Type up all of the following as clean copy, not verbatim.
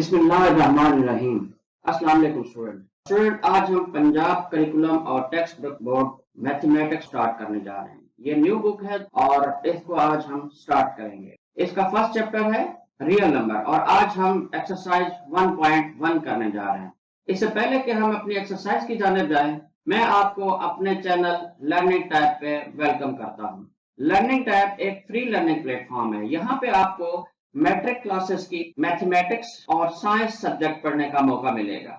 बिस्मिल्लाहिर्रहमानिर्रहीम। अस्सलाम वालेकुम स्टूडेंट। आज हम पंजाब करिकुलम और text book board mathematics start करने जा रहे हैं। ये न्यू बुक है और इसको आज हम स्टार्ट करेंगे। इसका फर्स्ट चैप्टर है रियल नंबर और आज हम एक्सरसाइज 1.1 करने जा रहे हैं। इससे पहले कि हम अपनी एक्सरसाइज की जानिब जाएं, मैं आपको अपने चैनल लर्निंग टैब पे वेलकम करता हूँ। लर्निंग टैब एक फ्री लर्निंग प्लेटफॉर्म है। यहाँ पे आपको मैट्रिक क्लासेस की मैथमेटिक्स और साइंस सब्जेक्ट पढ़ने का मौका मिलेगा।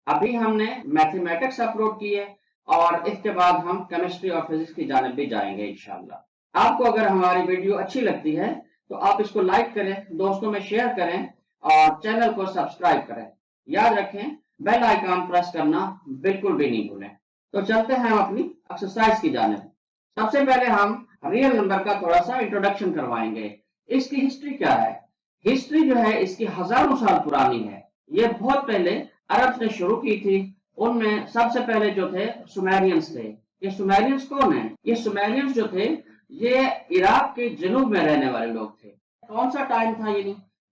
अभी हमने मैथमेटिक्स अपलोड की है और इसके बाद हम केमिस्ट्री और फिजिक्स की जानिब भी जाएंगे इंशाल्लाह। आपको अगर हमारी वीडियो अच्छी लगती है तो आप इसको लाइक करें, दोस्तों में शेयर करें और चैनल को सब्सक्राइब करें। याद रखें बेल आइकन प्रेस करना बिल्कुल भी नहीं भूलें। तो चलते हैं हम अपनी एक्सरसाइज की जानिब। सबसे पहले हम रियल नंबर का थोड़ा सा इंट्रोडक्शन करवाएंगे। इसकी हिस्ट्री क्या है? हिस्ट्री जो है इसकी हजारों साल पुरानी है। ये बहुत पहले अरब ने शुरू की थी। उनमें सबसे पहले जो थे सुमेरियंस थे। ये सुमेरियंस कौन है? ये सुमेरियंस जो थे ये इराक के जनूब में रहने वाले लोग थे। कौन सा टाइम था?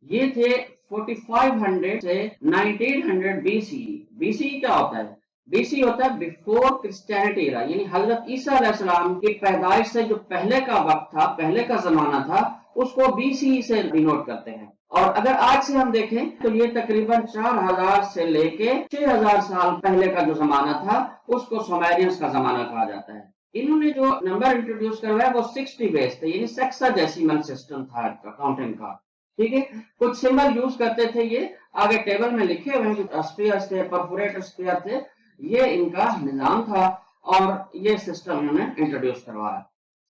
ये थे 4500 से 1900 बीसी। बीसी क्या होता है? बीसी होता है बिफोर क्रिश्चियनिटी एरा, यानी हजरत ईसा अलैहिस्सलाम की पैदाइश से जो पहले का वक्त था, पहले का जमाना था, उसको बीसी से डिनोट करते हैं। और अगर आज से हम देखें तो ये तकरीबन 4000 से लेके 6000 साल पहले का जो जमाना था उसको सुमेरियंस का जमाना कहा जाता है। इन्होंने जो नंबर इंट्रोड्यूस करवाया वो 60 बेस थे, यानी सेक्साडेसिमल सिस्टम था काउंटिंग का। ठीक है, कुछ सिंबल यूज करते थे। ये आगे टेबल में लिखे हुए हैं। स्फीयर्स थे, परफोरेटेड स्फीयर थे, ये इनका निजाम था और ये सिस्टम इन्होंने इंट्रोड्यूस करवाया।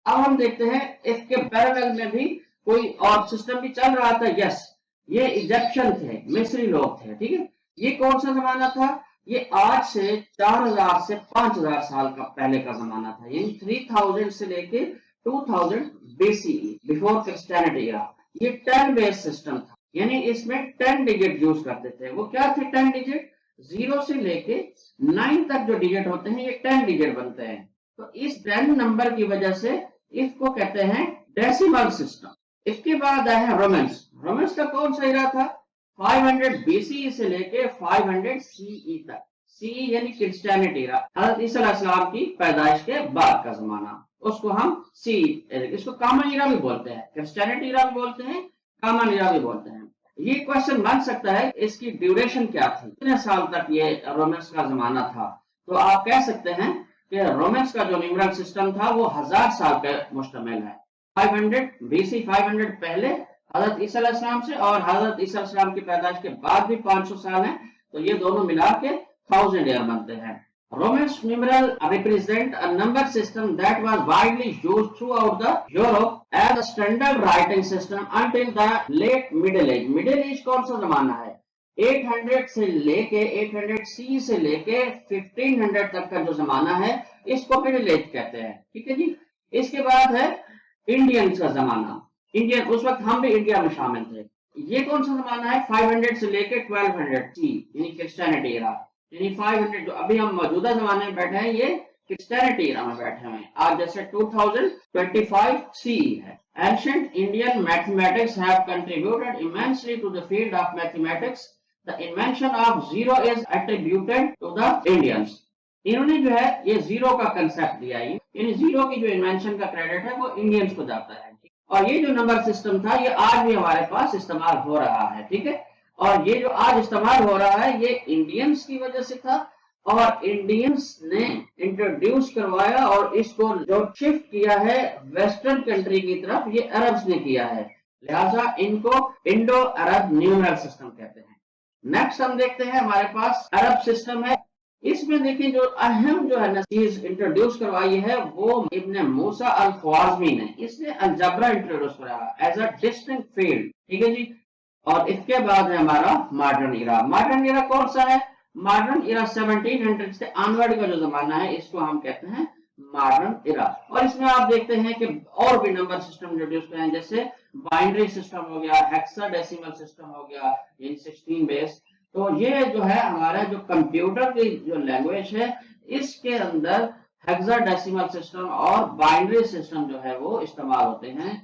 अब हम देखते हैं इसके पैरेलल में भी कोई और सिस्टम भी चल रहा था। यस, ये इजिप्शियन थे, मिस्री लोग थे। ठीक है, ये कौन सा जमाना था? ये आज से 4000 से 5000 साल का पहले का जमाना था, यानी 3000 से लेके 2000 बीसीई, बिफोर क्रिश्चियनिटी एरा। ये 10 बेस सिस्टम था, यानी इसमें 10 डिजिट यूज करते थे। वो क्या थे 10 डिजिट? 0 से लेके 9 तक जो डिजिट होते हैं ये 10 डिजिट बनते हैं। तो इस 10 नंबर की वजह से इसको कहते हैं डेसिमल सिस्टम। इसके बाद आया रोमन्स। रोमन्स का कौन सा एरा था? 500 बीसी से लेके 500 सीई तक। सीई यानी क्रिश्चियनिटी एरा, हजरत ईसा अलैहिस्सलाम की पैदाइश के बाद का जमाना, उसको हम सीई, इसको कॉमन एरा भी बोलते हैं, क्रिश्चियनिटी एरा भी बोलते हैं, कॉमन एरा भी बोलते हैं। ये क्वेश्चन बन सकता है इसकी ड्यूरेशन क्या थी, कितने साल तक ये रोमन्स का जमाना था? तो आप कह सकते हैं कि रोमन्स का जो न्यूमरल सिस्टम था वो 1000 साल पे मुश्तमिल है। 500 बीसी, 500 पहले हजरत ईसा अलैहिस्सलाम से और हजरत ईसा अलैहिस्सलाम की पैदाइश के बाद भी 500 साल है, तो ये दोनों मिला के 1000 ईयर बनते हैं। Romance numeral represent a number system that was widely used throughout the Europe as a standard writing system until the late Middle Age. Middle Age कौन सा जमाना है? 800 से लेके 800 सी से लेके 1500 तक का जो जमाना है इसको मिडिल एज कहते हैं। ठीक है जी। इसके बाद है इंडियन का जमाना। इंडियन, उस वक्त हम भी इंडिया में शामिल थे। ये कौन सा जमाना है? 500 से लेके 1200 सी, यानी क्रिश्चियनिटी एरा। यानी 500 जो अभी हम मौजूदा जमाने में बैठे हैं ये क्रिश्चियनिटी एरा में बैठे हुए हैं। आज जैसे 2025 सी है। Ancient Indian mathematics have contributed immensely to the field of mathematics. The invention of zero is attributed to the Indians. इन्होंने जो है ये जीरो का कंसेप्ट दिया है, यानी जीरो की जो इन्वेंशन का क्रेडिट है वो इंडियंस को जाता है। और ये जो नंबर सिस्टम था ये आज भी हमारे पास इस्तेमाल हो रहा है। ठीक है, और ये जो आज इस्तेमाल हो रहा है ये इंडियंस की वजह से था और इंडियंस ने इंट्रोड्यूस करवाया और इसको जो शिफ्ट किया है वेस्टर्न कंट्री की तरफ ये अरब्स ने किया है, लिहाजा इनको इंडो अरब न्यूमरल सिस्टम कहते हैं। नेक्स्ट हम देखते हैं हमारे पास अरब सिस्टम है। इसमें देखिए जो अहम जो है ना चीज इंट्रोड्यूस करवाई है वो इब्ने मूसा अल ख्वारिज़मी ने, इसने अलजबरा इंट्रोड्यूस कराया एज अ डिस्टिंक्ट फील्ड। ठीक है जी। और इसके बाद है हमारा मॉडर्न एरा। मॉडर्न एरा कौन सा है? मॉडर्न एरा 1700 से ऑनवर्ड का जो जमाना है इसको हम कहते हैं मॉडर्न एरा। और इसमें आप देखते हैं कि और भी नंबर सिस्टम इंट्रोड्यूस करें, जैसे बाइनरी सिस्टम हो गया, हेक्साडेसिमल सिस्टम हो गया, यानी 16 बेस। तो ये जो है हमारा जो कंप्यूटर की जो लैंग्वेज है इसके अंदर हेक्साडेसिमल सिस्टम और बाइनरी सिस्टम जो है वो इस्तेमाल होते हैं।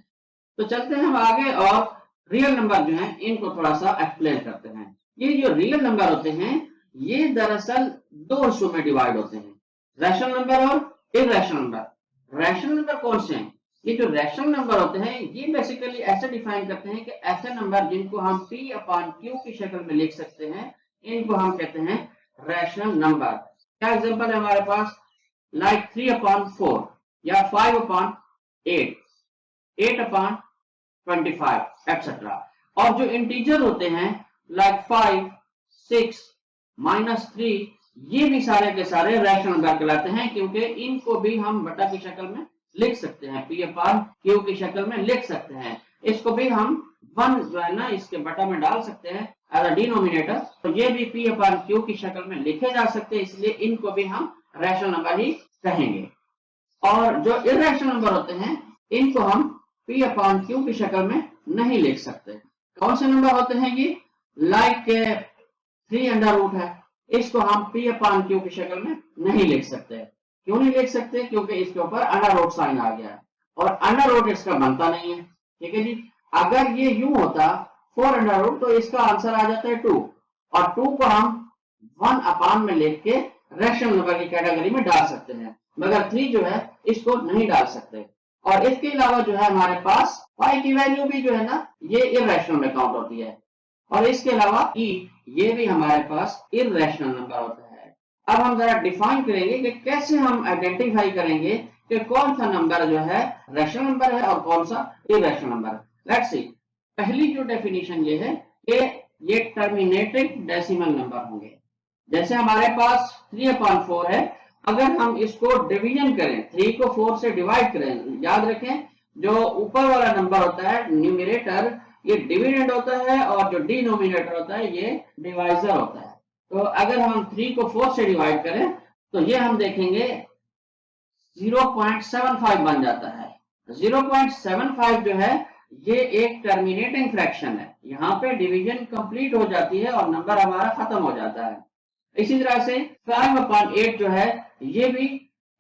तो चलते हैं हम आगे और रियल नंबर जो है इनको थोड़ा सा एक्सप्लेन करते हैं। ये जो रियल नंबर होते हैं ये दरअसल दो हिस्सों में डिवाइड होते हैं, रैशनल नंबर और इर्रेशनल नंबर। रैशनल नंबर कौन से हैं? ये जो रैशनल नंबर होते हैं ये बेसिकली ऐसे डिफाइन करते हैं कि ऐसे नंबर जिनको हम p अपॉन q की शक्ल में लिख सकते हैं, इनको हम कहते हैं रैशनल नंबर। क्या एग्जांपल है हमारे पास? लाइक 3 अपॉन 4 या 5 अपॉन 8, 8 अपॉन 25 एक्सेट्रा। और जो इंटीजर होते हैं लाइक 5, 6, -3, ये भी सारे के सारे रैशनल नंबर कहलाते हैं, क्योंकि इनको भी हम बटा की शक्ल में लिख सकते हैं, p अपॉन q की शक्ल में लिख सकते हैं। इसको भी हम 1 जो है ना इसके बटा में डाल सकते हैं एज अ डिनोमिनेटर, तो ये भी p अपॉन q की शक्ल में लिखे जा सकते हैं, इसलिए इनको भी हम रैशनल नंबर ही कहेंगे। और जो इर्रेशनल नंबर होते हैं इनको हम p अपॉन q की शक्ल में नहीं लिख सकते। कौन से नंबर होते हैं ये? लाइक 3 अंडर रूट है, इसको हम p अपॉन q की शक्ल में नहीं लिख सकते। क्यों नहीं लिख सकते? क्योंकि इसके ऊपर अंडर रूट साइन आ गया है और अंडर रूट इसका बनता नहीं है। ठीक है जी। अगर ये यूं होता 4 अंडर रूट तो इसका आंसर आ जाता है 2, और 2 को हम 1 अपॉन में लिख के रैशनल नंबर की कैटेगरी में डाल सकते हैं, मगर 3 जो है इसको नहीं डाल सकते। और इसके अलावा जो है हमारे पास y की वैल्यू भी जो है ना ये इर्रेशनल में काउंट होती है, और इसके अलावा e ये भी हमारे पास इर्रेशनल नंबर होता है। अब हम जरा डिफाइन करेंगे कि कैसे हम आइडेंटिफाई करेंगे कि कौन सा नंबर जो है रैशनल नंबर है और कौन सा इर्रेशनल नंबर। Let's see. पहली जो डेफिनेशन ये है कि ये टर्मिनेटिंग डेसिमल नंबर होंगे। जैसे हमारे पास 3/4 है, अगर हम इसको डिवीजन करें, 3 को 4 से डिवाइड करें, याद रखें जो ऊपर वाला नंबर होता है न्यूमरेटर ये डिविडेंड होता है और जो डिनोमिनेटर होता है ये डिवाइजर होता है। तो अगर हम 3 को 4 से डिवाइड करें तो ये हम देखेंगे 0.75 बन जाता है। 0.75 जो है ये एक टर्मिनेटिंग फ्रैक्शन है, यहाँ पे डिवीजन कंप्लीट हो जाती है और नंबर हमारा खत्म हो जाता है। इसी तरह से 5/8 जो है ये भी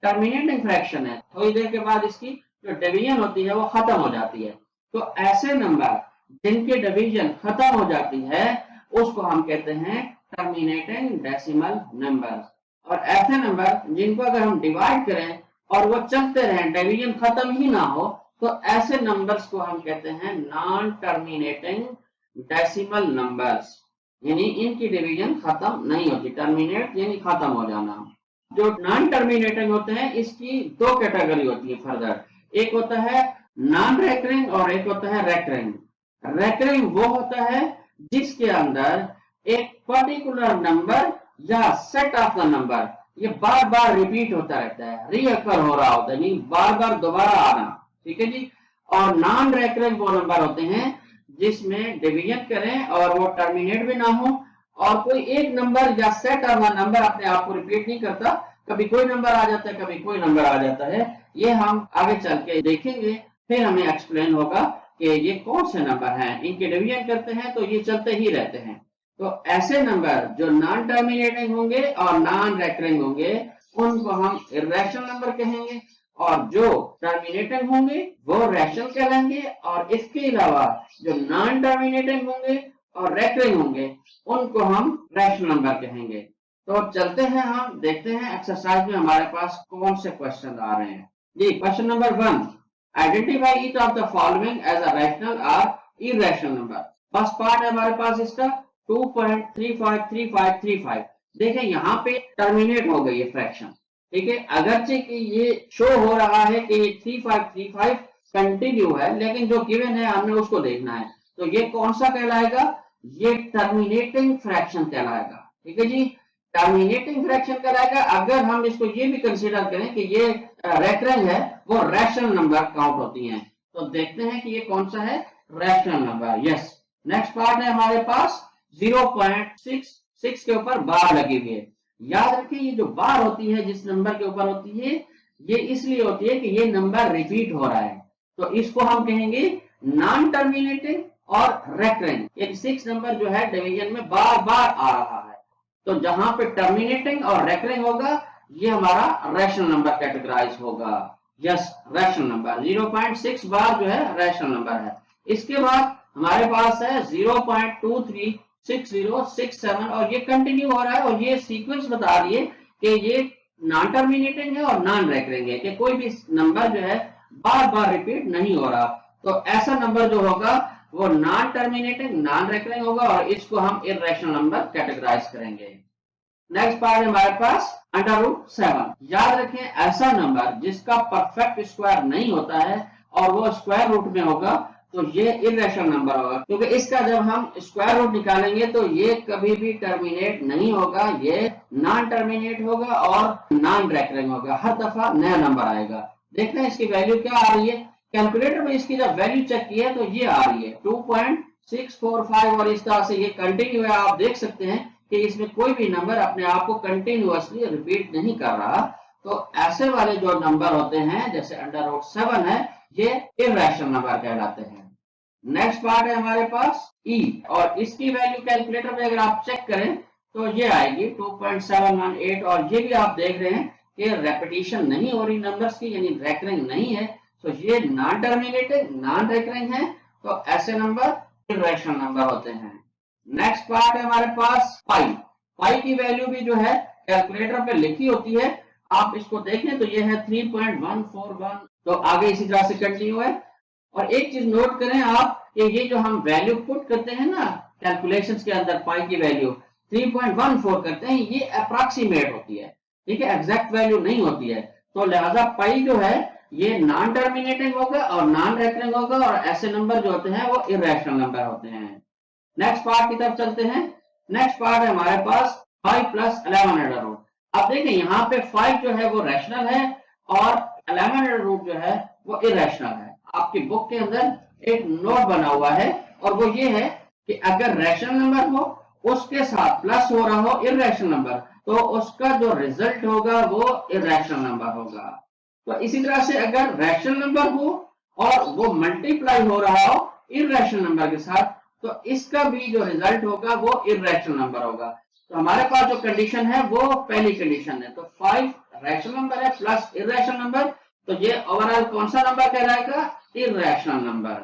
टर्मिनेटिंग फ्रैक्शन है, थोड़ी देर के बाद इसकी जो डिवीजन होती है वो खत्म हो जाती है। तो ऐसे नंबर जिनके डिवीजन खत्म हो जाती है उसको हम कहते हैं टर्मिनेटिंग डेसिमल नंबर। और ऐसे नंबर जिनको अगर हम डिवाइड करें और वो चलते रहें, डिवीजन खत्म ही ना हो, तो ऐसे नंबर्स को हम कहते हैं नॉन टर्मिनेटिंग डेसिमल नंबर्स, यानी इनकी डिवीजन खत्म नहीं होती। टर्मिनेट यानी खत्म हो जाना। जो नॉन टर्मिनेटिंग होते हैं इसकी दो कैटेगरी होती है फर्दर, एक होता है नॉन रेकरिंग और एक होता है रेकरिंग। रेकरिंग वो होता है जिसके अंदर एक पर्टिकुलर नंबर या सेट ऑफ द नंबर ये बार बार रिपीट होता रहता है, रीअकर हो रहा होता है, नहीं बार बार दोबारा आना। ठीक है जी। और नॉन रेकरिंग वो नंबर होते हैं जिसमें डिवीजन करें और वो टर्मिनेट भी ना हो, और कोई एक नंबर या सेट ऑफ नंबर अपने आप को रिपीट नहीं करता, कभी कोई नंबर आ जाता है कभी कोई नंबर आ जाता है। ये हम आगे चल के देखेंगे, फिर हमें एक्सप्लेन होगा कि ये कौन से नंबर हैं, इनके डिवीजन करते हैं तो ये चलते ही रहते हैं। तो ऐसे नंबर जो नॉन टर्मिनेटिंग होंगे और नॉन रेकरिंग होंगे उनको हम इर्रेशनल नंबर कहेंगे, और जो टर्मिनेटिंग होंगे वो रैशनल कहलाएंगे, और इसके अलावा जो नॉन टर्मिनेटिंग होंगे और रेकरिंग होंगे उनको हम रैशनल नंबर कहेंगे। तो चलते हैं, हम देखते हैं एक्सरसाइज में हमारे पास कौन से क्वेश्चन आ रहे हैं जी। Question number 1, identify each of the following as a rational और इर्रेशनल नंबर। फर्स्ट पार्ट है हमारे पास इसका 2.353535। देखें यहाँ पे टर्मिनेट हो गई है फ्रैक्शन, ठीक है, अगरचे कि ये शो हो रहा है कि ये 3535 कंटिन्यू है, लेकिन जो गिवन है हमने उसको देखना है। तो ये कौन सा कहलाएगा? ये टर्मिनेटिंग फ्रैक्शन कहलाएगा। ठीक है जी, टर्मिनेटिंग फ्रैक्शन कहलाएगा। अगर हम इसको ये भी कंसीडर करें कि ये रेकरिंग है, वो रैशनल नंबर काउंट होती हैं। तो देखते हैं कि ये कौन सा है, rational number. Yes. Next part है हमारे पास 0.66 के ऊपर बार लगी हुई है। याद रखिए ये जो बार होती है जिस नंबर के ऊपर होती है ये इसलिए होती है कि ये नंबर रिपीट हो रहा है, तो इसको हम कहेंगे नॉन टर्मिनेटिंग और रेकरिंग। ये 6 नंबर जो है डिवीजन में बार बार आ रहा है, तो जहां पे टर्मिनेटिंग और रेकरिंग होगा ये हमारा रैशनल नंबर कैटेगराइज होगा। यस, रैशनल नंबर 0.6 बार जो है रैशनल नंबर है। इसके बाद हमारे पास है 0.23 6067 और ये कंटिन्यू हो रहा है और ये सीक्वेंस बता रही है कि ये नॉन टर्मिनेटिंग है और नॉन रेकरिंग है, कि कोई भी नंबर जो है बार बार रिपीट नहीं हो रहा। तो ऐसा नंबर जो होगा वो नॉन टर्मिनेटिंग नॉन रेकरिंग होगा और इसको हम इर्रेशनल नंबर कैटेगराइज करेंगे। नेक्स्ट पार्ट है हमारे पास √7। याद रखें, ऐसा नंबर जिसका परफेक्ट स्क्वायर नहीं होता है और वो स्क्वायर रूट में होगा तो ये इर्रेशनल नंबर होगा, क्योंकि इसका जब हम स्क्वायर रूट निकालेंगे तो ये कभी भी टर्मिनेट नहीं होगा, ये नॉन टर्मिनेट होगा और नॉन रेकरिंग होगा, हर दफा नया नंबर आएगा। देखते हैं इसकी वैल्यू क्या आ रही है। कैलकुलेटर में इसकी जब वैल्यू चेक की है तो ये आ रही है 2.645 और इस तरह से ये कंटिन्यू है। आप देख सकते हैं कि इसमें कोई भी नंबर अपने आप को कंटिन्यूअसली रिपीट नहीं कर रहा। तो ऐसे वाले जो नंबर होते हैं जैसे √7 है, ये इर्रेशनल नंबर कहलाते हैं। नेक्स्ट पार्ट है हमारे पास ई और इसकी वैल्यू कैलकुलेटर में अगर आप चेक करें तो ये आएगी 2.718 और ये भी आप देख रहे हैं कि रेपिटेशन नहीं हो रही नंबर्स की, यानी रेकरिंग नहीं है। तो ये नॉन टर्मिनेटेड नॉन रेकरिंग है, तो ऐसे नंबर इर्रेशनल नंबर होते हैं। नेक्स्ट पार्ट है हमारे पास पाई की वैल्यू भी जो है कैलकुलेटर पे लिखी होती है। आप इसको देखें तो ये है 3.141। तो आगे इसी तरह से कंटिन्यू है। और एक चीज नोट करें आप कि ये जो हम वैल्यू पुट करते हैं ना कैलकुलेशंस के अंदर, पाई की वैल्यू 3.14 करते हैं, ये अप्रॉक्सीमेट होती है, ठीक है, एग्जैक्ट वैल्यू नहीं होती है। तो लिहाजा पाई जो है ये नॉन टर्मिनेटिंग होगा और नॉन रेकरिंग होगा और ऐसे नंबर जो होते हैं वो इर्रेशनल नंबर होते हैं। नेक्स्ट पार्ट की तरफ चलते हैं। नेक्स्ट पार्ट है हमारे पास 5 + 11√। अब देखें यहाँ पे 5 जो है वो रैशनल है और 11√, जो है वो इरेशनल है। आपकी बुक के अंदर एक नोट बना हुआ है और वो ये है कि अगर रैशनल नंबर हो उसके साथ प्लस हो रहा हो इरेशनल नंबर, तो उसका जो रिजल्ट होगा वो इरेशनल नंबर होगा। तो इसी तरह से अगर रैशनल नंबर हो और वो मल्टीप्लाई हो रहा हो इरेशनल नंबर के साथ, तो इसका भी जो रिजल्ट होगा वो इरेशनल नंबर होगा। तो हमारे पास जो कंडीशन है वो पहली कंडीशन है। तो 5 रैशनल नंबर है प्लस इरेशनल नंबर, तो ये ओवरऑल कौन सा नंबर कहलाएगा? Irrational number.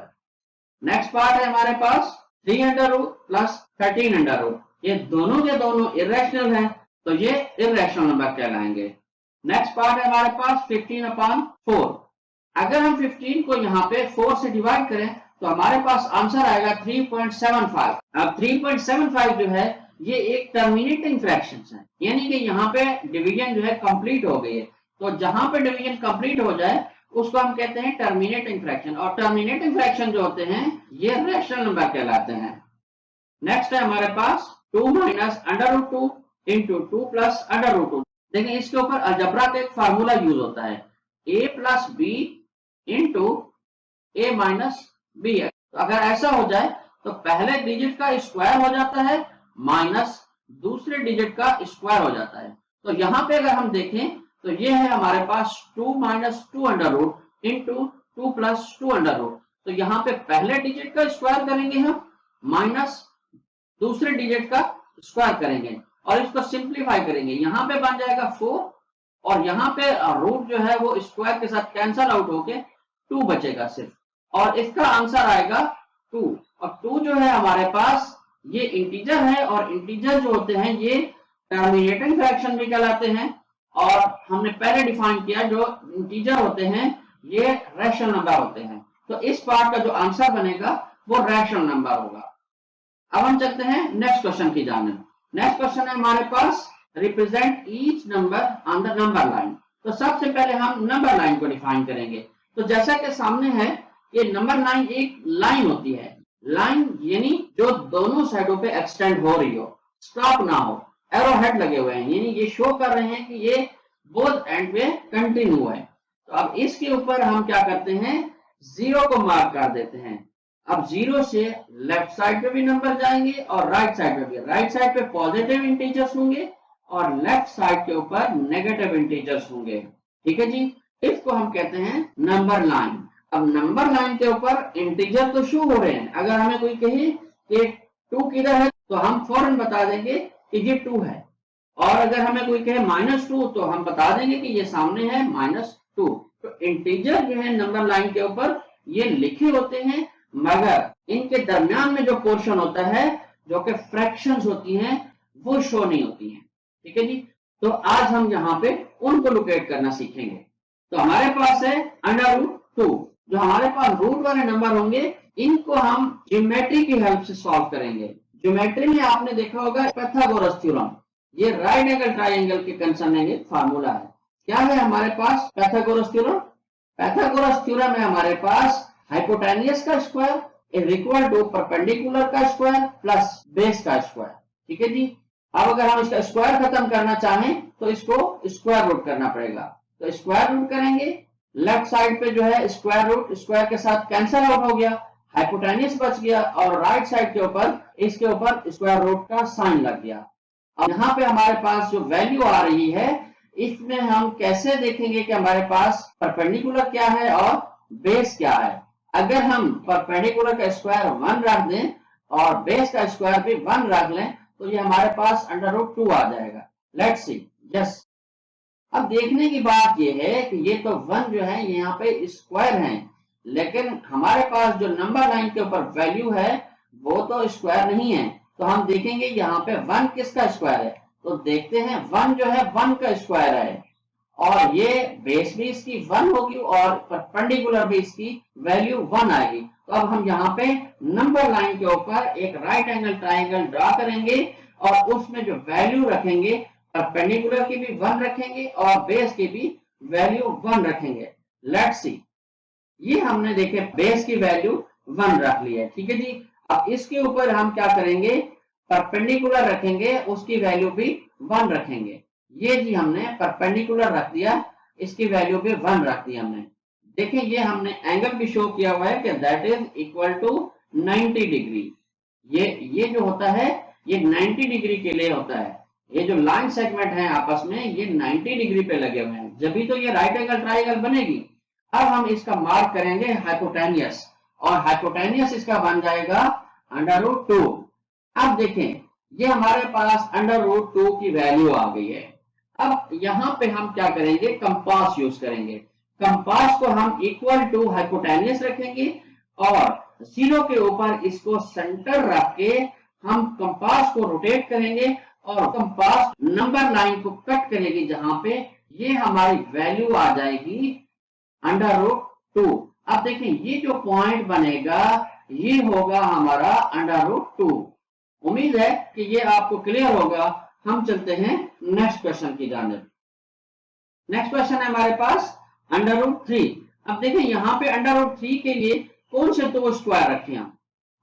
नेक्स्ट पार्ट है हमारे पास 3√, प्लस 13√। ये दोनों के दोनों इरेशनल हैं, तो ये इरेशनल नंबर कहलाएंगे। नेक्स्ट पार्ट है हमारे पास 15/4। अगर हम 15 को यहाँ पे 4 से डिवाइड करें तो हमारे पास आंसर आएगा 3.75। अब 3.75 जो है ये एक टर्मिनेटिंग फ्रैक्शन है, यानी कि यहाँ पे डिवीजन जो है कंप्लीट हो गई है। तो जहां पे डिवीजन कंप्लीट हो जाए उसको हम कहते हैं टर्मिनेटिंग फ्रैक्शन, और टर्मिनेटिंग फ्रैक्शन जो होते हैं ये रैशनल नंबर कहलाते हैं। नेक्स्ट है हमारे पास 2 - √2 × 2 + √2। देखिए इसके ऊपर अलजेब्रा का एक फार्मूला यूज होता है, a + b × a - b। अगर ऐसा हो जाए तो पहले डिजिट का स्क्वायर हो जाता है माइनस दूसरे डिजिट का स्क्वायर हो जाता है। तो यहाँ पे अगर हम देखें तो ये है हमारे पास 2 - 2√, × 2 + 2√। तो यहाँ पे पहले डिजिट का स्क्वायर करेंगे हम माइनस दूसरे डिजिट का स्क्वायर करेंगे और इसको सिंप्लीफाई करेंगे। यहाँ पे बन जाएगा 4 और यहाँ पे रूट जो है वो स्क्वायर के साथ कैंसल आउट होके 2 बचेगा सिर्फ, और इसका आंसर आएगा 2। और 2 जो है हमारे पास ये इंटीजर है और इंटीजर जो होते हैं ये टर्मिनेटिंग फ्रैक्शन भी कहलाते हैं। और हमने पहले डिफाइन किया जो इंटीजर होते हैं ये रैशनल नंबर होते हैं। तो इस पार्ट का जो आंसर बनेगा वो रैशनल नंबर होगा। अब हम चलते हैं नेक्स्ट क्वेश्चन की जानिब। नेक्स्ट क्वेश्चन है हमारे पास represent each number on the number line. तो सबसे पहले हम नंबर लाइन को डिफाइन करेंगे। तो जैसा कि सामने है ये नंबर लाइन एक लाइन होती है, लाइन यानी जो दोनों साइडों पे एक्सटेंड हो रही हो, स्टॉप ना हो, एरो हेड लगे हुए हैं, यानी ये शो कर रहे हैं कि ये बोथ एंड पे कंटिन्यू है। तो अब इसके ऊपर हम क्या करते हैं, 0 को मार्क कर देते हैं। अब 0 से लेफ्ट साइड पे भी नंबर जाएंगे और राइट साइड पे भी। राइट साइड पे पॉजिटिव इंटीजर्स होंगे और लेफ्ट साइड के ऊपर नेगेटिव इंटीजर्स होंगे, ठीक है जी। इसको हम कहते हैं नंबर लाइन। अब नंबर लाइन के ऊपर इंटीजर तो शो हो रहे हैं। अगर हमें कोई कहे कि 2 किधर है तो हम फौरन बता देंगे कि ये 2 है, और अगर हमें कोई कहे -2 तो हम बता देंगे कि ये सामने है -2। तो इंटीजर जो है नंबर लाइन के ऊपर ये लिखे होते हैं, मगर इनके दरमियान में जो पोर्शन होता है जो कि फ्रैक्शंस होती हैं वो शो नहीं होती हैं। ठीक है जी। तो आज हम यहाँ पे उनको लोकेट करना सीखेंगे। तो हमारे पास है √2। जो हमारे पास रूट वाले नंबर होंगे इनको हम ज्योमेट्री की हेल्प से सॉल्व करेंगे। ज्योमेट्री में आपने देखा होगा पाइथागोरस थ्योरम, ये राइट एंगल ट्राइंगल के कंसर्निंग एक फार्मूला है। क्या है हमारे पास पाइथागोरस थ्योरम? पाइथागोरस थ्योरम है हमारे पास हाइपोटेन्यूस का square is equal to perpendicular का स्क्वायर प्लस बेस का स्क्वायर। ठीक है जी। अब अगर हम इसका स्क्वायर खत्म करना चाहें तो इसको स्क्वायर रूट करना पड़ेगा। तो स्क्वायर रूट करेंगे, लेफ्ट साइड पे जो है स्क्वायर रूट स्क्वायर के साथ कैंसिल आउट हो गया, हाइपोटेन्यूस बच गया और राइट साइड के ऊपर इसके ऊपर स्क्वायर रूट का साइन लग गया। अब यहाँ पे हमारे पास जो वैल्यू आ रही है इसमें हम कैसे देखेंगे कि हमारे पास परपेंडिकुलर क्या है और बेस क्या है। अगर हम परपेंडिकुलर का स्क्वायर 1 रख दें और बेस का स्क्वायर भी 1 रख लें तो ये हमारे पास √2 आ जाएगा। Let's see. यस। अब देखने की बात ये है कि ये तो 1 जो है यहाँ पे स्क्वायर है, लेकिन हमारे पास जो नंबर लाइन के ऊपर वैल्यू है वो तो स्क्वायर नहीं है। तो हम देखेंगे यहाँ पे 1 किसका स्क्वायर है, तो देखते हैं 1 जो है 1 का स्क्वायर है और ये बेस भी इसकी 1 होगी और परपेंडिकुलर भी इसकी वैल्यू 1 आएगी। तो अब हम यहाँ पे नंबर लाइन के ऊपर एक राइट एंगल ट्राइंगल ड्रा करेंगे और उसमें जो वैल्यू रखेंगे परपेंडिकुलर की भी 1 रखेंगे और बेस की भी वैल्यू 1 रखेंगे। Let's see. ये हमने देखे बेस की वैल्यू 1 रख ली है। ठीक है जी। अब इसके ऊपर हम क्या करेंगे, परपेंडिकुलर रखेंगे, उसकी वैल्यू भी 1 रखेंगे। ये जी हमने परपेंडिकुलर रख दिया, इसकी वैल्यू भी 1 रख दी हमने। देखें ये हमने एंगल भी शो किया हुआ है कि that is equal to 90 degree. ये जो होता है ये 90 डिग्री के लिए होता है। ये जो लाइन सेगमेंट है आपस में ये 90 डिग्री पे लगे हुए हैं, जब भी तो ये राइट एंगल ट्राइंगल बनेगी। अब हम इसका मार्क करेंगे हाइपोटेन्यूस और हाइपोटेन्यूस इसका बन जाएगा √2। अब देखें ये हमारे पास √2 की वैल्यू आ गई है। अब यहाँ पे हम क्या करेंगे, कंपास यूज करेंगे। कंपास को हम इक्वल टू हाइपोटेन्यूस रखेंगे और 0 के ऊपर इसको सेंटर रख के हम कंपास को रोटेट करेंगे और कंपास नंबर लाइन को कट करेगी जहां पे ये हमारी वैल्यू आ जाएगी √2। अब देखें ये जो पॉइंट बनेगा ये होगा हमारा √2। उम्मीद है कि ये आपको क्लियर होगा। हम चलते हैं नेक्स्ट क्वेश्चन की जानिब। नेक्स्ट क्वेश्चन है हमारे पास √3। अब देखें यहाँ पे √3 के लिए कौन से 2 स्क्वायर रखे हम।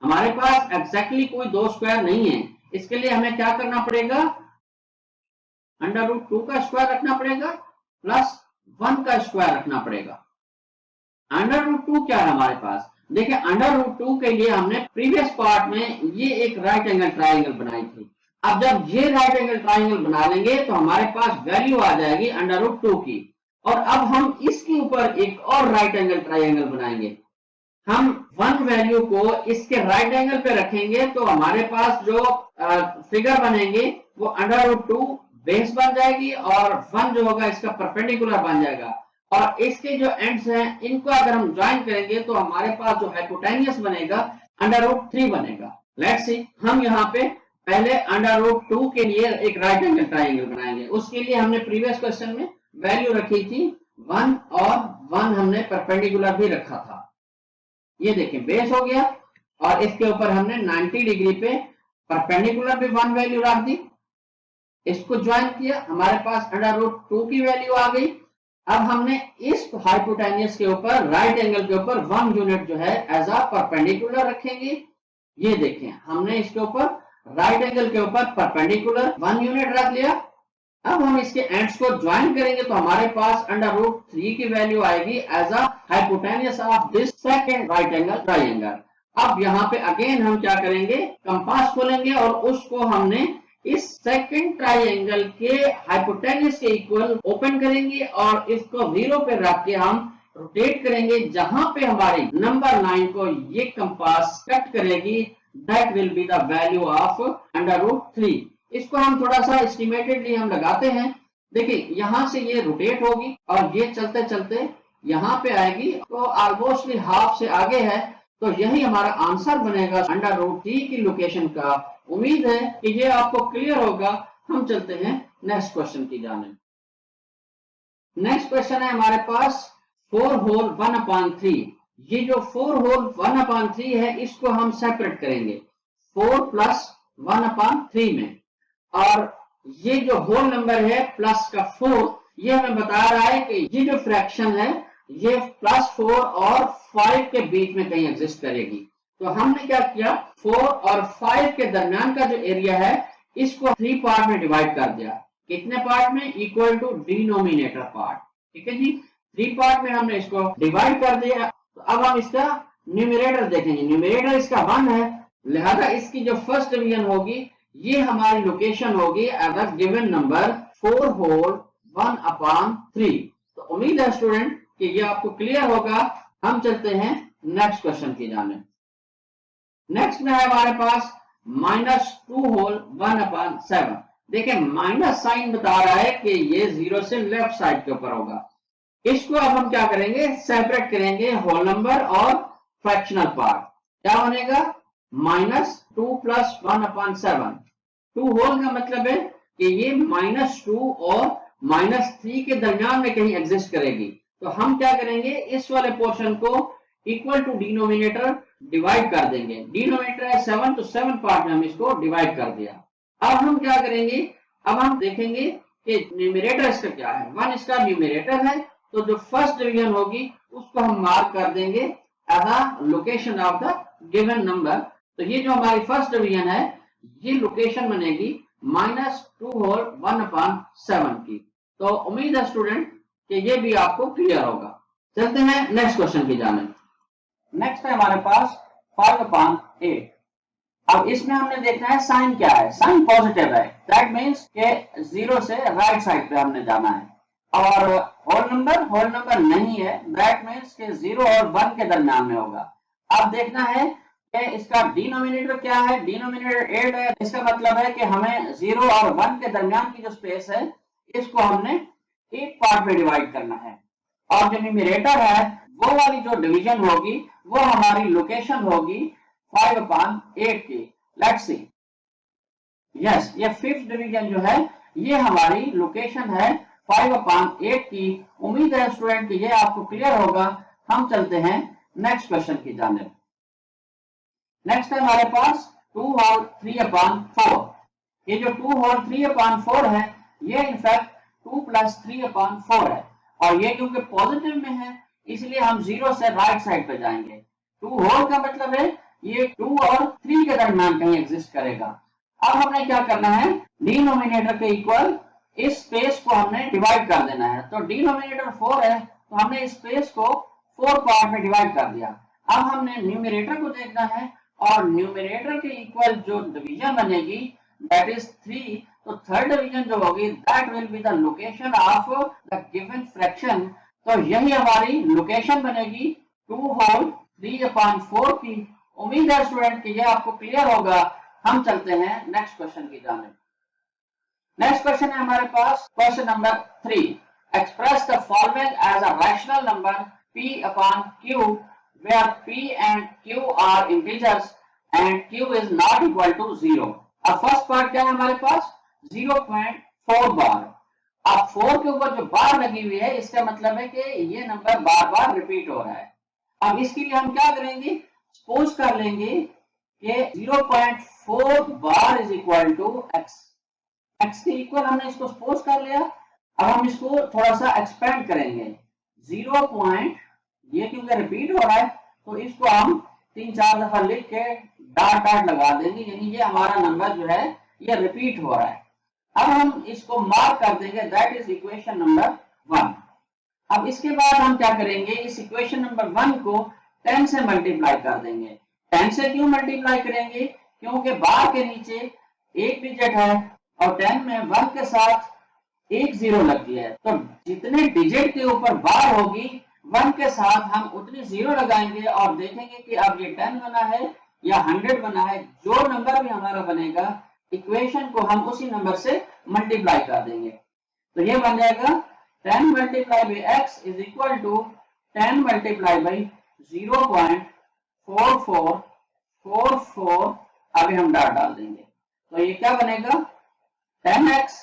हमारे पास एग्जैक्टली कोई 2 स्क्वायर नहीं है। इसके लिए हमें क्या करना पड़ेगा, √2 का स्क्वायर रखना पड़ेगा प्लस 1 का स्क्वायर रखना पड़ेगा। √2 क्या है हमारे पास, देखिए √2 के लिए हमने प्रीवियस पार्ट में ये एक राइट एंगल ट्राइंगल बनाई थी। अब जब ये राइट एंगल ट्राइंगल बना लेंगे तो हमारे पास वैल्यू आ जाएगी √2 की और अब हम इसके ऊपर एक और राइट एंगल ट्राइंगल बनाएंगे। हम 1 वैल्यू को इसके राइट एंगल पे रखेंगे तो हमारे पास जो फिगर बनेंगे वो √2 बेस बन जाएगी और 1 जो होगा इसका परपेंडिकुलर बन जाएगा और इसके जो एंड्स हैं इनको अगर हम ज्वाइन करेंगे तो हमारे पास जो हाइपोटेन्यूस बनेगा √3 बनेगा। Let's see. हम यहाँ पे पहले √2 के लिए एक राइट एंगल ट्राइंगल बनाएंगे। उसके लिए हमने प्रीवियस क्वेश्चन में वैल्यू रखी थी 1 और 1 हमने परपेंडिकुलर भी रखा था। ये देखें बेस हो गया और इसके ऊपर हमने 90 डिग्री पे परपेंडिकुलर भी 1 वैल्यू रख दी, इसको ज्वाइन किया, हमारे पास √2 की वैल्यू आ गई। अब हमने इस हाइपोटेन्यूस के ऊपर राइट एंगल के ऊपर 1 यूनिट जो है एज अ परपेंडिकुलर रखेंगे। ये देखें हमने इसके ऊपर राइट एंगल के ऊपर परपेंडिकुलर 1 यूनिट रख लिया। अब हम इसके एंड्स को ज्वाइन करेंगे तो हमारे पास √3 की वैल्यू आएगी as a hypotenuse of this second right angle triangle. अब यहाँ पे अगेन हम क्या करेंगे, कंपास खोलेंगे और उसको हमने इस सेकंड ट्राइंगल के हाइपोटेन्यूस के इक्वल ओपन करेंगे और इसको 0 पे रख के हम रोटेट करेंगे जहां पे हमारी नंबर लाइन को ये कंपास कट करेगी। That will be the value of √3। इसको हम थोड़ा सा एस्टिमेटेडली हम लगाते हैं। देखिए यहां से ये रोटेट होगी और ये चलते चलते यहाँ पे आएगी तो ऑलमोस्ट हाफ से आगे है तो यही हमारा आंसर बनेगा अंडर रूट थ्री की लोकेशन का। उम्मीद है कि ये आपको क्लियर होगा। हम चलते हैं नेक्स्ट क्वेश्चन की जानिब। नेक्स्ट क्वेश्चन है हमारे पास 4 होल 1/3। ये जो 4 होल 1/3 है इसको हम सेपरेट करेंगे 4 प्लस 1/3 में, और ये जो होल नंबर है प्लस का 4, ये हमें बता रहा है कि ये जो फ्रैक्शन है ये +4 और 5 के बीच में कहीं एग्जिस्ट करेगी। तो हमने क्या किया, 4 और 5 के दरमियान का जो एरिया है इसको 3 पार्ट में डिवाइड कर दिया। कितने पार्ट में? Equal to denominator part. ठीक है जी, 3 पार्ट में हमने इसको डिवाइड कर दिया। तो अब हम इसका न्यूमरेटर देखेंगे। न्यूमरेटर इसका 1 है, लिहाजा इसकी जो फर्स्ट डिवीजन होगी ये हमारी लोकेशन होगी as a given number 4 whole 1/3। तो उम्मीद है स्टूडेंट कि ये आपको क्लियर होगा। हम चलते हैं नेक्स्ट क्वेश्चन की जाने। नेक्स्ट में है हमारे पास -2 होल 1/7। देखिए माइनस साइन बता रहा है कि ये 0 से लेफ्ट साइड के ऊपर होगा। इसको अब हम क्या करेंगे, सेपरेट करेंगे होल नंबर और फ्रैक्शनल पार्ट। क्या बनेगा? -2 + 1/7। 2 होल का मतलब है कि ये -2 और -3 के दरमियान में कहीं एग्जिस्ट करेगी। तो हम क्या करेंगे, इस वाले पोर्शन को इक्वल टू डिनोमिनेटर डिवाइड कर देंगे। डिनोमिनेटर है 7, तो 7 पार्ट में हम इसको डिवाइड कर दिया। अब हम क्या करेंगे, अब हम देखेंगे कि न्यूमरेटर इसका क्या है। 1 इसका न्यूमरेटर है, तो जो फर्स्ट डिवीजन होगी उसको हम मार्क कर देंगे as a location of the given number. तो ये जो हमारी फर्स्ट डिवीजन है ये लोकेशन बनेगी -2 होल 1/7 की। तो उम्मीद है स्टूडेंट कि ये भी आपको क्लियर होगा। चलते हैं नेक्स्ट क्वेश्चन की जाने। नेक्स्ट है हमारे पास 5/8। अब इसमें हमने देखना है साइन क्या है। साइन पॉजिटिव है, दैट मींस के 0 से राइट साइड पे हमने जाना है। और होल नंबर नहीं है, दैट मींस के 0 और 1 के दरमियान में होगा। अब देखना है कि इसका डिनोमिनेटर क्या है। डिनोमिनेटर 8 है, इसका मतलब है कि हमें 0 और 1 के दरमियान की जो स्पेस है इसको हमने 8 पार्ट में डिवाइड करना है। और जो न्यूमरेटर है वो वाली जो डिवीजन होगी वो हमारी लोकेशन होगी 5/8 की। लेट्स सी, यस, ये 5th डिवीजन जो है ये हमारी लोकेशन है 5/8 की। उम्मीद है स्टूडेंट कि ये आपको क्लियर होगा। हम चलते हैं नेक्स्ट क्वेश्चन की जानिब। नेक्स्ट है हमारे पास 2 होल 3/4। ये जो 2 होल 3/4 है ये इनफैक्ट 2 + 3/4 है, और ये क्योंकि पॉजिटिव में है इसलिए हम 0 से राइट साइड पे जाएंगे। 2 होल का मतलब है ये 2 और 3 के दरमियान कहीं एग्जिस्ट करेगा। अब हमने क्या करना है, डिनोमिनेटर के इक्वल इस स्पेस को हमने डिवाइड कर देना है। तो डिनोमिनेटर 4 है, तो हमने इस स्पेस को 4 पार्ट में डिवाइड कर दिया। अब हमने न्यूमरेटर को देखना है, और न्यूमरेटर के इक्वल जो डिवीजन बनेगी दैट इज 3। तो थर्ड डिवीजन जो होगी that will be the location of the given fraction. तो यही हमारी लोकेशन बनेगी 2 होल 3/4 की। उम्मीद है स्टूडेंट कि ये आपको क्लियर होगा। हम चलते हैं नेक्स्ट क्वेश्चन की जानिब। नेक्स्ट क्वेश्चन है हमारे पास question number 3। Express the following as a rational number p/q where p and q are integers and q is not equal to 0। अब फर्स्ट पार्ट क्या है हमारे पास, 0.4 बार। अब 4 के ऊपर जो बार लगी हुई है इसका मतलब है कि ये नंबर बार बार रिपीट हो रहा है। अब इसके लिए हम क्या करेंगे, सपोज कर लेंगे कि 0.4 bar is equal to x। x के इक्वल हमने इसको सपोज कर लिया। अब हम इसको थोड़ा सा एक्सपेंड करेंगे। 0. ये क्योंकि रिपीट हो रहा है तो इसको हम 3-4 दफा लिख के डॉट लगा देंगे, यानी ये हमारा नंबर जो है ये रिपीट हो रहा है। अब हम इसको मार्क कर देंगे, दैट इज इक्वेशन नंबर 1। अब इसके बाद हम क्या करेंगे, इस इक्वेशन नंबर 1 को 10 से मल्टीप्लाई कर देंगे। 10 से क्यों मल्टीप्लाई करेंगे, क्योंकि बार के नीचे एक डिजिट है और 10 में 1 के साथ एक 0 लगती है। तो जितने डिजिट के ऊपर बार होगी 1 के साथ हम उतनी 0 लगाएंगे और देखेंगे कि अब ये 10 बना है या 100 बना है। जो नंबर भी हमारा बनेगा इक्वेशन को हम उसी नंबर से मल्टीप्लाई कर देंगे। तो ये बन जाएगा 10 × x इज इक्वल टू 10 × 0.4 4 आगे हम डॉट डाल देंगे, तो ये क्या बनेगा 10x,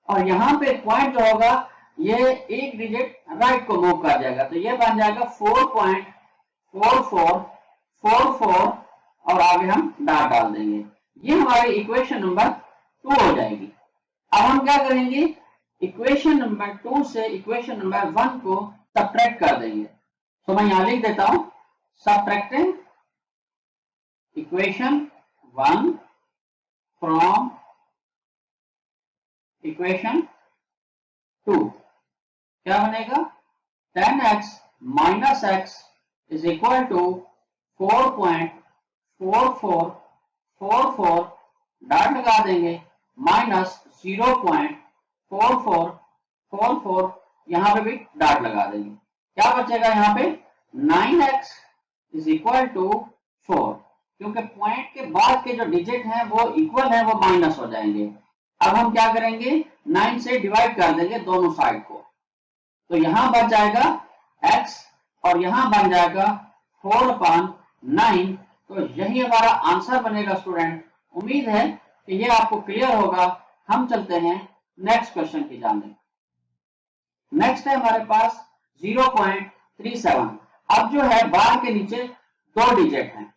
और यहाँ पे पॉइंट जो होगा ये एक डिजिट राइट को मूव कर जाएगा, तो ये बन जाएगा 4.4444 और आगे हम डॉट डाल देंगे। ये हमारी इक्वेशन नंबर 2 हो जाएगी। अब हम क्या करेंगे, इक्वेशन नंबर 2 से इक्वेशन नंबर 1 को सब्ट्रैक्ट कर देंगे। तो मैं यहां लिख देता हूं, सब्ट्रैक्टिंग इक्वेशन 1 फ्रॉम इक्वेशन 2, क्या बनेगा 10x minus x is equal to 4.4444 dot लगा देंगे माइनस 0.4444 यहां पे भी डॉट लगा देंगे। क्या बचेगा यहाँ पे 9x इज इक्वल टू 4, क्योंकि पॉइंट के बाद के जो डिजिट हैं वो इक्वल है, वो माइनस हो जाएंगे। अब हम क्या करेंगे 9 से डिवाइड कर देंगे दोनों साइड को, तो यहां बच जाएगा x और यहां बन जाएगा 4/9। तो यही हमारा आंसर बनेगा स्टूडेंट। उम्मीद है कि ये आपको क्लियर होगा। हम चलते हैं नेक्स्ट क्वेश्चन की जाने। नेक्स्ट है हमारे पास 0.37। अब जो है बार के नीचे दो डिजिट हैं,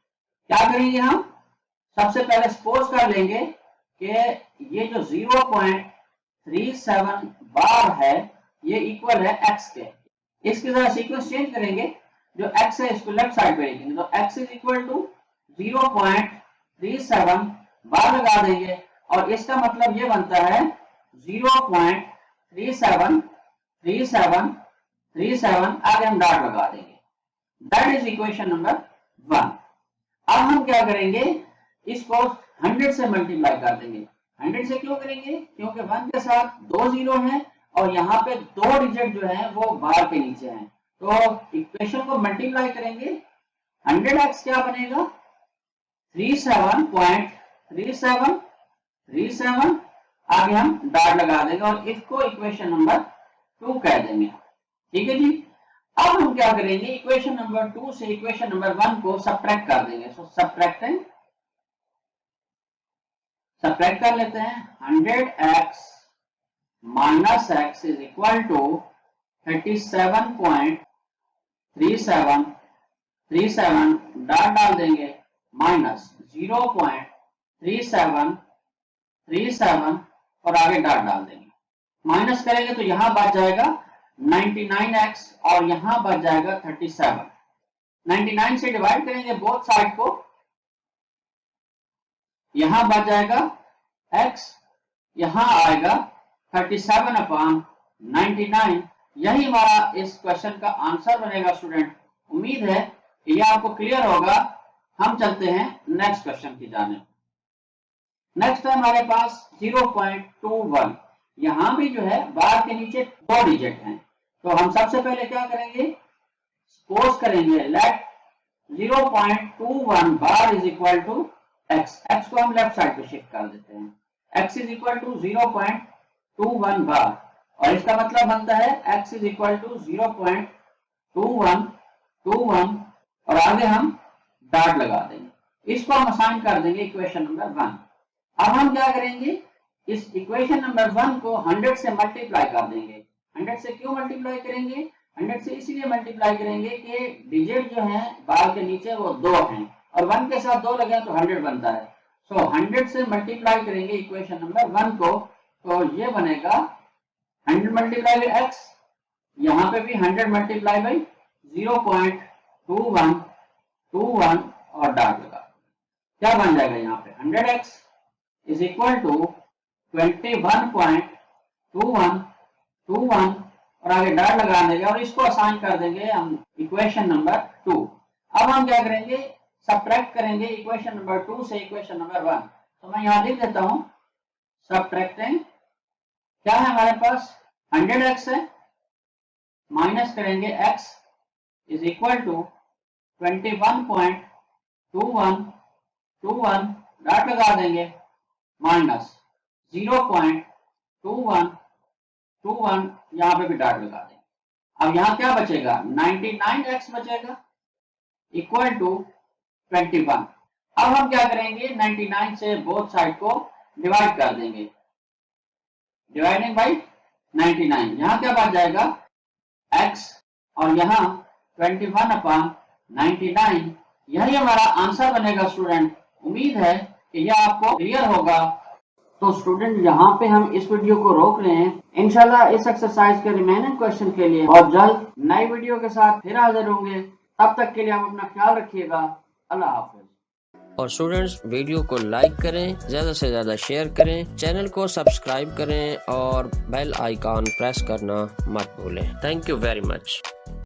क्या करेंगे हम सबसे पहले सपोज कर लेंगे कि ये जो 0.37 बार है ये इक्वल है x के। इसके साथ सीक्वेंस चेंज करेंगे, जो x है इसको लेफ्ट साइड पे लिखेंगे, तो x इज इक्वल टू 0.37 बार लगा देंगे और इसका मतलब ये बनता है 0.373737 आगे हम डॉट लगा देंगे। That is equation number 1। अब हम क्या करेंगे, इसको 100 से मल्टीप्लाई कर देंगे। 100 से क्यों करेंगे, क्योंकि 1 के साथ 2 जीरो हैं और यहाँ पे 2 डिजिट जो है वो बार के नीचे हैं, तो इक्वेशन को मल्टीप्लाई करेंगे। 100x क्या बनेगा 37.3737 आगे हम डॉट लगा देंगे और इसको इक्वेशन नंबर 2 कह देंगे। ठीक है जी। अब हम क्या करेंगे, इक्वेशन नंबर 2 से इक्वेशन नंबर 1 को सब्ट्रैक्ट कर देंगे। सो सब्ट्रैक्ट कर लेते हैं। 100x minus x is equal to 37.3737 dot डाल देंगे माइनस 0.3737 और आगे डॉट डाल देंगे। माइनस करेंगे तो यहां बच जाएगा 99x और यहां बच जाएगा 37। 99 से डिवाइड करेंगे बोथ साइड को, यहां बच जाएगा x, यहां आएगा 37/99। यही हमारा इस क्वेश्चन का आंसर बनेगा स्टूडेंट। उम्मीद है कि यह आपको क्लियर होगा। हम चलते हैं नेक्स्ट क्वेश्चन की जानिब। नेक्स्ट है हमारे पास 0.21। यहां भी जो है बार के नीचे 2 डिजिट हैं, तो हम सबसे पहले क्या करेंगे, सपोज करेंगे let 0.21 bar is equal to x। x को हम लेफ्ट साइड पे शिफ्ट कर देते हैं। x इज इक्वल टू 0.21 बार और इसका मतलब बनता है x इज इक्वल टू 0.2121 और आगे हम डॉट लगा देंगे। इसको हम असाइन कर देंगे इक्वेशन नंबर 1। अब हम क्या करेंगे, इस इक्वेशन नंबर 1 को 100 से मल्टीप्लाई कर देंगे। 100 से क्यों मल्टीप्लाई करेंगे, 100 से इसलिए मल्टीप्लाई करेंगे कि डिजिट जो है बार के नीचे वो 2 हैं और 1 के साथ 2 लगे तो 100 बनता है। सो 100 से मल्टीप्लाई करेंगे इक्वेशन नंबर 1 को, तो ये बनेगा 100 मल्टीप्लाई बाई x, यहां पे भी 100 मल्टीप्लाई बाई 0.2121 और डॉट लगा। क्या बन जाएगा यहाँ पे 100x इज इक्वल टू 21.2121 और आगे डॉट लगा देंगे और इसको असाइन कर देंगे हम इक्वेशन नंबर 2। अब हम क्या करेंगे, सब्ट्रैक्ट करेंगे इक्वेशन नंबर 2 से इक्वेशन नंबर 1। तो मैं यहां लिख देता हूं सब्ट्रैक्टिंग, क्या है हमारे पास 100x है, माइनस करेंगे x is equal to 21.2121 dot लगा देंगे माइनस 0.2121 यहां पे भी डॉट लगा देंगे। अब यहां क्या बचेगा 99x बचेगा, इक्वल टू 21। अब हम क्या करेंगे, 99 से बोथ साइड को डिवाइड कर देंगे, डिवाइडिंग बाई 99। यहां क्या बच जाएगा, x, और यहाँ 21/99, यही हमारा आंसर बनेगा स्टूडेंट। उम्मीद है कि यह आपको क्लियर होगा। तो स्टूडेंट यहाँ पे हम इस वीडियो को रोक रहे हैं। इंशाल्लाह इस एक्सरसाइज के रिमेनिंग क्वेश्चन के लिए बहुत जल्द नई वीडियो के साथ फिर हाजिर होंगे। तब तक के लिए आप अपना ख्याल रखिएगा। अल्लाह हाफिज। और स्टूडेंट्स, वीडियो को लाइक करें, ज़्यादा से ज़्यादा शेयर करें, चैनल को सब्सक्राइब करें और बेल आइकॉन प्रेस करना मत भूलें। Thank you very much.